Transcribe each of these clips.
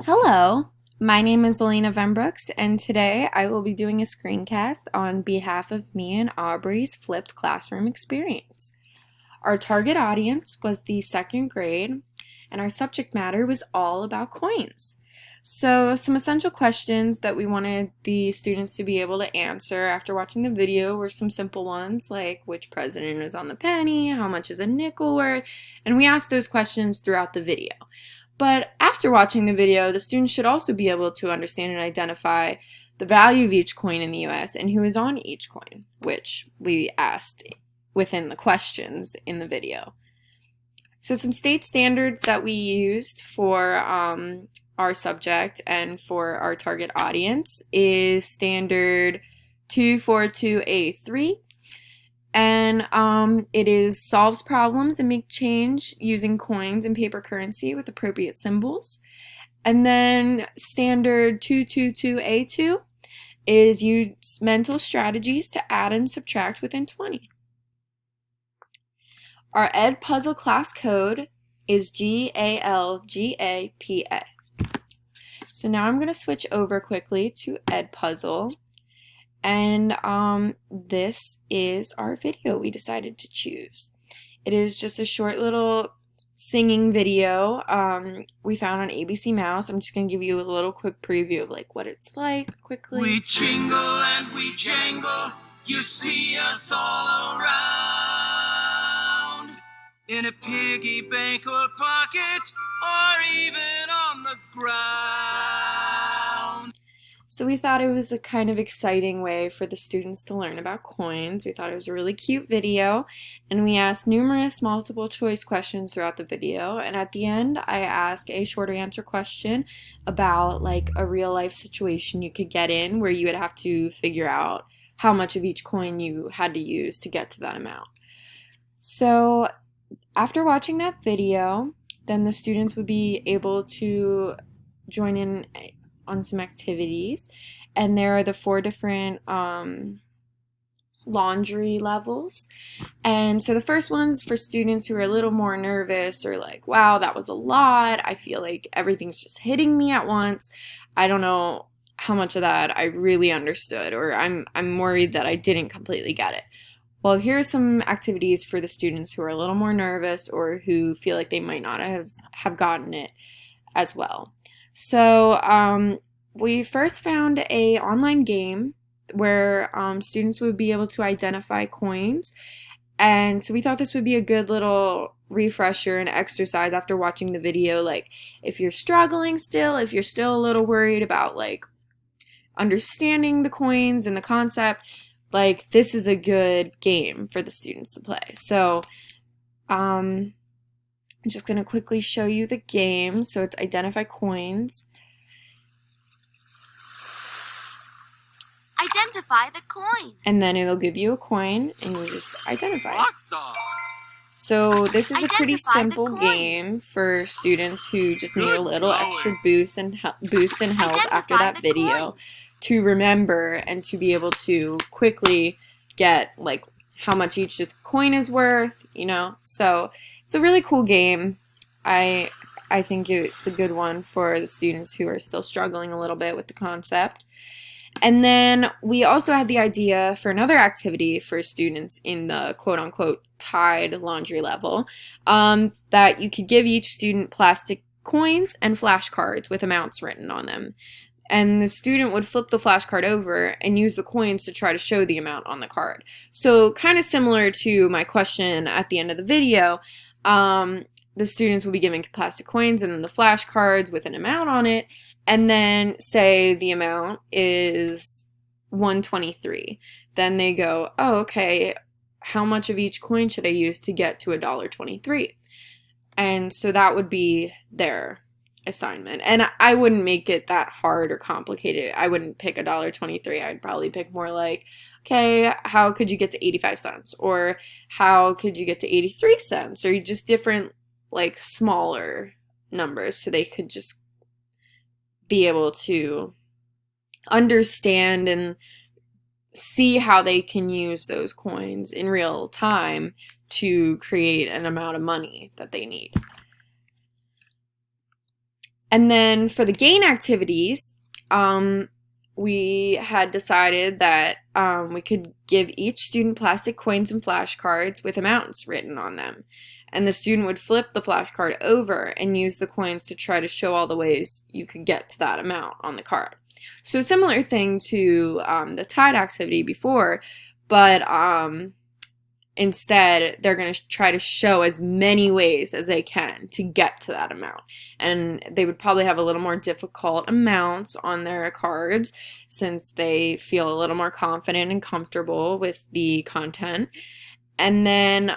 Hello, my name is Elena Venbrooks, and today I will be doing a screencast on behalf of me and Aubrey's flipped classroom experience. Our target audience was the second grade, and our subject matter was all about coins. So, some essential questions that we wanted the students to be able to answer after watching the video were some simple ones like which president is on the penny, how much is a nickel worth, and we asked those questions throughout the video. But after watching the video, the students should also be able to understand and identify the value of each coin in the US and who is on each coin, which we asked within the questions in the video. So some state standards that we used for our subject and for our target audience is standard 242A3. And it solves problems and make change using coins and paper currency with appropriate symbols. And then standard 222A2 is use mental strategies to add and subtract within 20. Our Edpuzzle class code is GALGAPA. So now I'm going to switch over quickly to Edpuzzle. And this is our video we decided to choose. It is just a short little singing video we found on ABC Mouse. I'm just going to give you a little quick preview of like what it's like quickly. We jingle and we jangle, you see us all around. In a piggy bank or pocket, or even on the ground. So we thought it was a kind of exciting way for the students to learn about coins. We thought it was a really cute video, and we asked numerous multiple choice questions throughout the video. And at the end, I asked a shorter answer question about like a real life situation you could get in where you would have to figure out how much of each coin you had to use to get to that amount. So after watching that video, then the students would be able to join in on some activities, and there are the 4 different laundry levels. And so the first one's for students who are a little more nervous or like, wow, that was a lot. I feel like everything's just hitting me at once. I don't know how much of that I really understood, or I'm worried that I didn't completely get it. Well, here are some activities for the students who are a little more nervous or who feel like they might not have gotten it as well. So we first found an online game where students would be able to identify coins. And so we thought this would be a good little refresher and exercise after watching the video. Like if you're struggling still, if you're still a little worried about like understanding the coins and the concept, like this is a good game for the students to play. So I'm just going to quickly show you the game. So it's identify coins. Identify the coin. And then it'll give you a coin and you just identify it. So this is a pretty simple game for students who just need a little extra boost and help after that video to remember and to be able to quickly get like how much each coin is worth, you know. So it's a really cool game. I think it's a good one for the students who are still struggling a little bit with the concept. And then we also had the idea for another activity for students in the quote-unquote tied laundry level, that you could give each student plastic coins and flashcards with amounts written on them. And the student would flip the flashcard over and use the coins to try to show the amount on the card. So kind of similar to my question at the end of the video, the students will be given plastic coins and then the flashcards with an amount on it. And then say the amount is 123. Then they go, oh, okay, how much of each coin should I use to get to $1.23? And so that would be their assignment. And I wouldn't make it that hard or complicated. I wouldn't pick $1.23. I'd probably pick more like, okay, how could you get to 85 cents? Or how could you get to 83 cents? Or just different like smaller numbers so they could just be able to understand and see how they can use those coins in real time to create an amount of money that they need. And then for the gain activities, we had decided that we could give each student plastic coins and flashcards with amounts written on them. And the student would flip the flashcard over and use the coins to try to show all the ways you could get to that amount on the card. So a similar thing to the tide activity before, but instead they're going to try to show as many ways as they can to get to that amount. And they would probably have a little more difficult amounts on their cards since they feel a little more confident and comfortable with the content. And then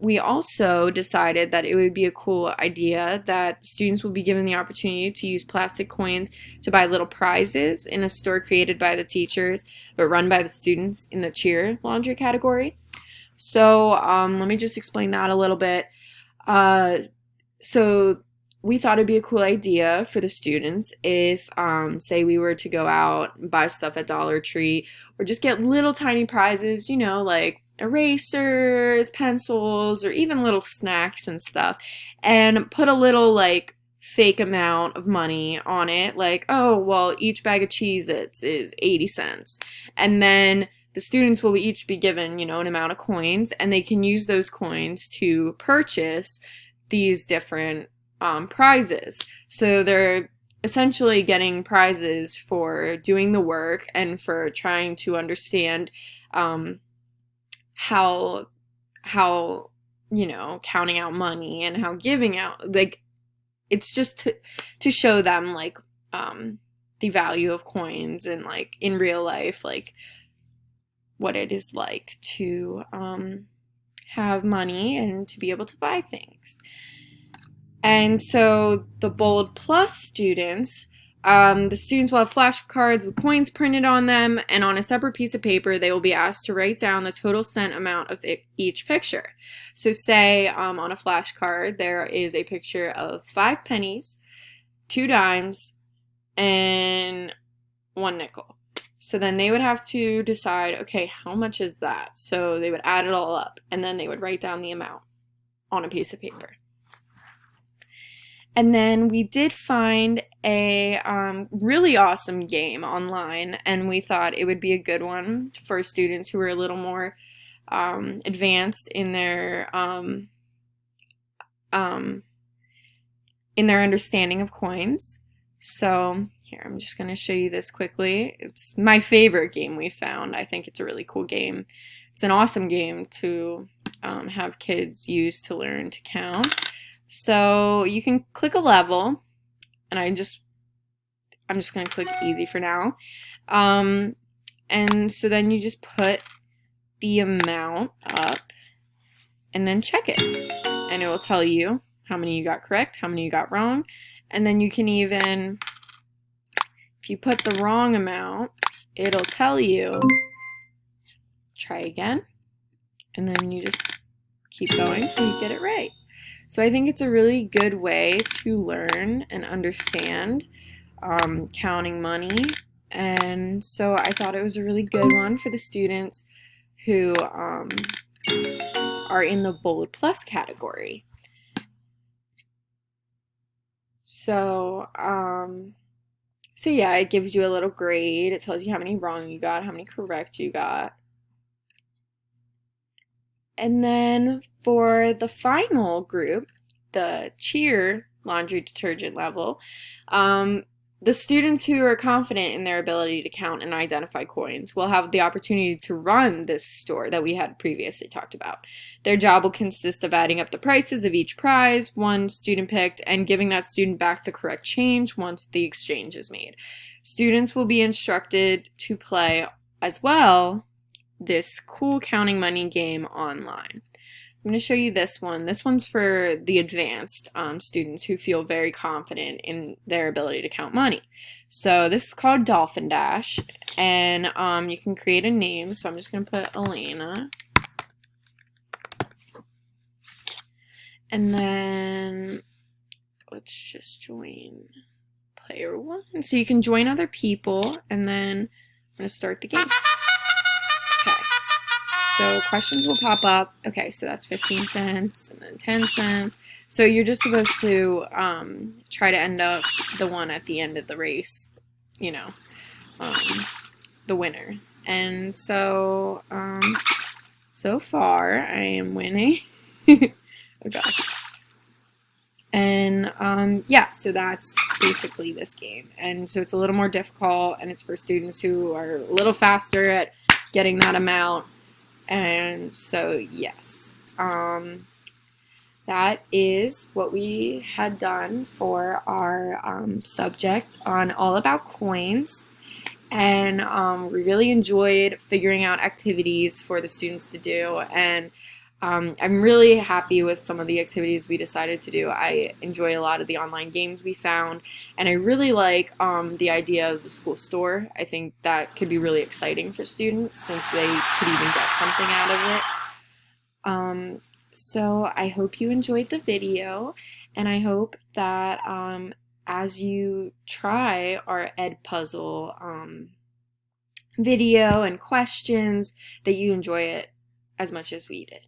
we also decided that it would be a cool idea that students will be given the opportunity to use plastic coins to buy little prizes in a store created by the teachers but run by the students in the cheer laundry category. So let me just explain that a little bit. So we thought it'd be a cool idea for the students if, say, we were to go out and buy stuff at Dollar Tree or just get little tiny prizes, you know, like erasers, pencils, or even little snacks and stuff, and put a little like fake amount of money on it, like, oh, well, each bag of Cheez-Its is 80 cents. And then the students will each be given, you know, an amount of coins, and they can use those coins to purchase these different prizes. So they're essentially getting prizes for doing the work and for trying to understand how you know, counting out money and how giving out, like, it's just to show them like the value of coins and like in real life, like what it is like to have money and to be able to buy things. And so the Bold Plus students, the students will have flashcards with coins printed on them, and on a separate piece of paper they will be asked to write down the total cent amount of each picture. So say on a flashcard there is a picture of 5 pennies, 2 dimes, and 1 nickel. So then they would have to decide, okay, how much is that? So they would add it all up, and then they would write down the amount on a piece of paper. And then we did find a really awesome game online, and we thought it would be a good one for students who are a little more advanced in their understanding of coins. So here, I'm just going to show you this quickly. It's my favorite game we found. I think it's a really cool game. It's an awesome game to have kids use to learn to count. So you can click a level, and I'm just going to click easy for now. And so then you just put the amount up and then check it. And it will tell you how many you got correct, how many you got wrong. And then you can even, if you put the wrong amount, it'll tell you, try again. And then you just keep going till you get it right. So I think it's a really good way to learn and understand counting money. And so I thought it was a really good one for the students who are in the Bold Plus category. So, so yeah, it gives you a little grade. It tells you how many wrong you got, how many correct you got. And then for the final group, the cheer laundry detergent level, the students who are confident in their ability to count and identify coins will have the opportunity to run this store that we had previously talked about. Their job will consist of adding up the prices of each prize one student picked and giving that student back the correct change once the exchange is made. Students will be instructed to play as well this cool counting money game online. I'm going to show you this one. This one's for the advanced students who feel very confident in their ability to count money. So this is called Dolphin Dash, and you can create a name. So I'm just going to put Elena. And then let's just join player 1. So you can join other people, and then I'm going to start the game. Okay. So questions will pop up. Okay, so that's 15 cents and then 10 cents. So you're just supposed to try to end up the one at the end of the race, you know, the winner. And so, so far I am winning. Oh gosh. And yeah, so that's basically this game. And so it's a little more difficult, and it's for students who are a little faster at getting that amount. And so yes, that is what we had done for our subject on All About Coins. And we really enjoyed figuring out activities for the students to do, and I'm really happy with some of the activities we decided to do. I enjoy a lot of the online games we found, and I really like the idea of the school store. I think that could be really exciting for students since they could even get something out of it. So I hope you enjoyed the video, and I hope that as you try our Edpuzzle video and questions, that you enjoy it as much as we did.